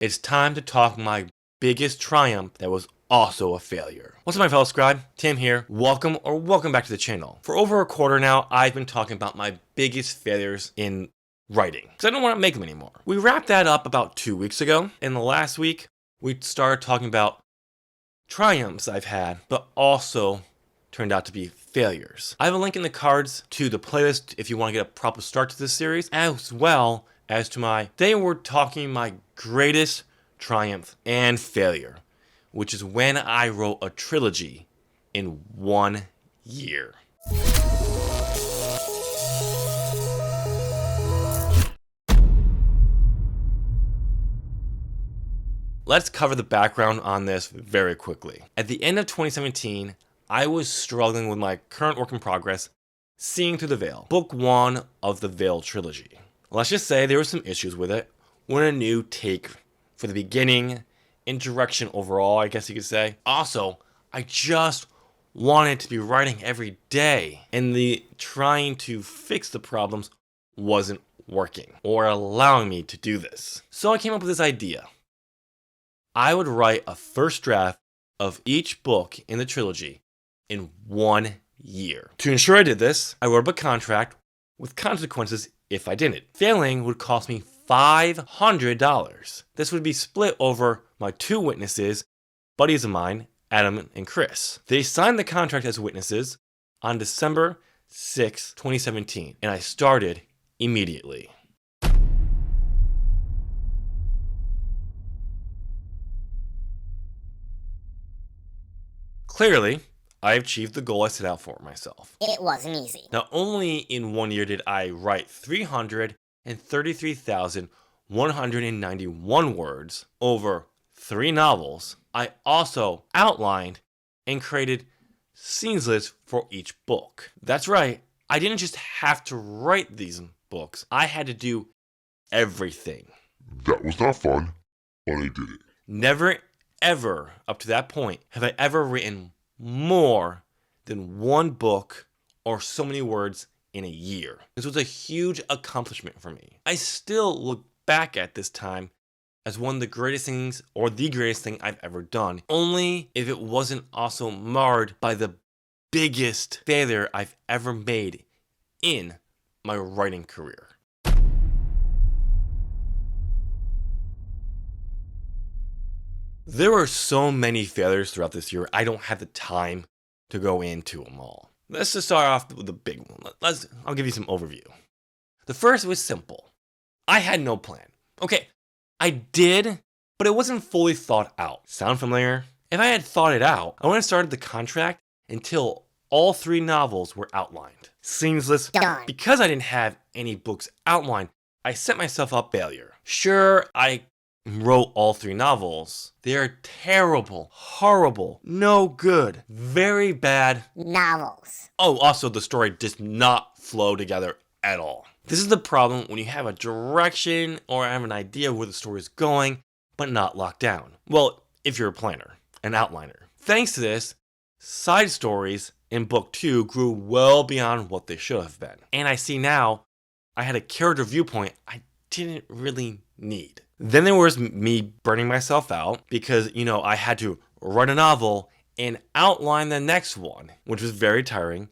It's time to talk my biggest triumph that was also a failure. What's up, my fellow scribe? Tim here. Welcome back to the channel. For over a quarter now, I've been talking about my biggest failures in writing because I don't want to make them anymore. We wrapped that up about 2 weeks ago. In the last week, we started talking about triumphs I've had, but also turned out to be failures. I have a link in the cards to the playlist if you want to get a proper start to this series, as well as to today we're talking my greatest triumph and failure, which is when I wrote a trilogy in 1 year. Let's cover the background on this very quickly. At the end of 2017, I was struggling with my current work in progress, Seeing Through the Veil, book 1 of the Veil trilogy. Let's just say there were some issues with it. Wanted a new take for the beginning and direction overall, I guess you could say. Also, I just wanted to be writing every day, and the trying to fix the problems wasn't working or allowing me to do this. So I came up with this idea. I would write a first draft of each book in the trilogy in 1 year. To ensure I did this, I wrote up a contract with consequences if I didn't. Failing would cost me $500. This would be split over my 2 witnesses, buddies of mine, Adam and Chris. They signed the contract as witnesses on December 6, 2017, and I started immediately. Clearly, I achieved the goal I set out for myself. It wasn't easy. Not only in 1 year did I write 333,191 words over 3 novels, I also outlined and created scenes lists for each book. That's right, I didn't just have to write these books, I had to do everything. That was not fun, but I did it. Never ever, up to that point, have I ever written more than 1 book or so many words in a year. This was a huge accomplishment for me. I still look back at this time as one of the greatest things, or the greatest thing I've ever done, only if it wasn't also marred by the biggest failure I've ever made in my writing career. There were so many failures throughout this year, I don't have the time to go into them all. Let's just start off with the big one. I'll give you some overview. The first was simple. I had no plan. Okay, I did, but it wasn't fully thought out. Sound familiar? If I had thought it out, I wouldn't have started the contract until all 3 novels were outlined. Scenes list. Done. Because I didn't have any books outlined, I set myself up failure. Sure, I wrote all 3 novels. They're terrible, horrible, no good, very bad novels. Oh, also the story does not flow together at all. This is the problem when you have a direction or have an idea where the story is going, but not locked down. Well, if you're a planner, an outliner. Thanks to this, side stories in book 2 grew well beyond what they should have been. And I see now I had a character viewpoint I didn't really need. Then there was me burning myself out because, I had to write a novel and outline the next one, which was very tiring,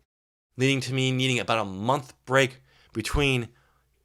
leading to me needing about a month break between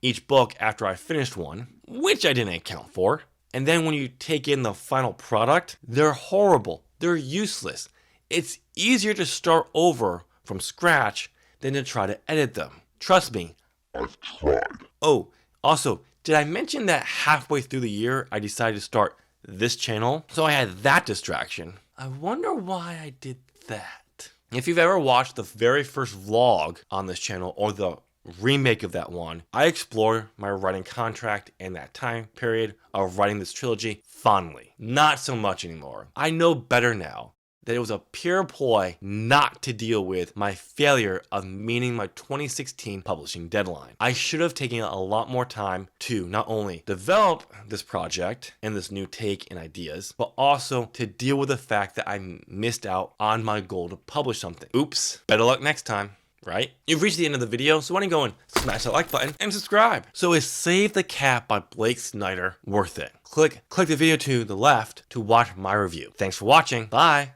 each book after I finished one, which I didn't account for. And then when you take in the final product, they're horrible, they're useless. It's easier to start over from scratch than to try to edit them. Trust me. I've tried. Oh, also, did I mention that halfway through the year, I decided to start this channel? So I had that distraction. I wonder why I did that. If you've ever watched the very first vlog on this channel or the remake of that one, I explore my writing contract and that time period of writing this trilogy fondly. Not so much anymore. I know better now that it was a pure ploy not to deal with my failure of meeting my 2016 publishing deadline. I should have taken a lot more time to not only develop this project and this new take and ideas, but also to deal with the fact that I missed out on my goal to publish something. Oops, better luck next time. right? You've reached the end of the video, so why don't you go and smash that like button and subscribe. So is Save the Cat by Blake Snyder worth it? Click the video to the left to watch my review. Thanks for watching. Bye.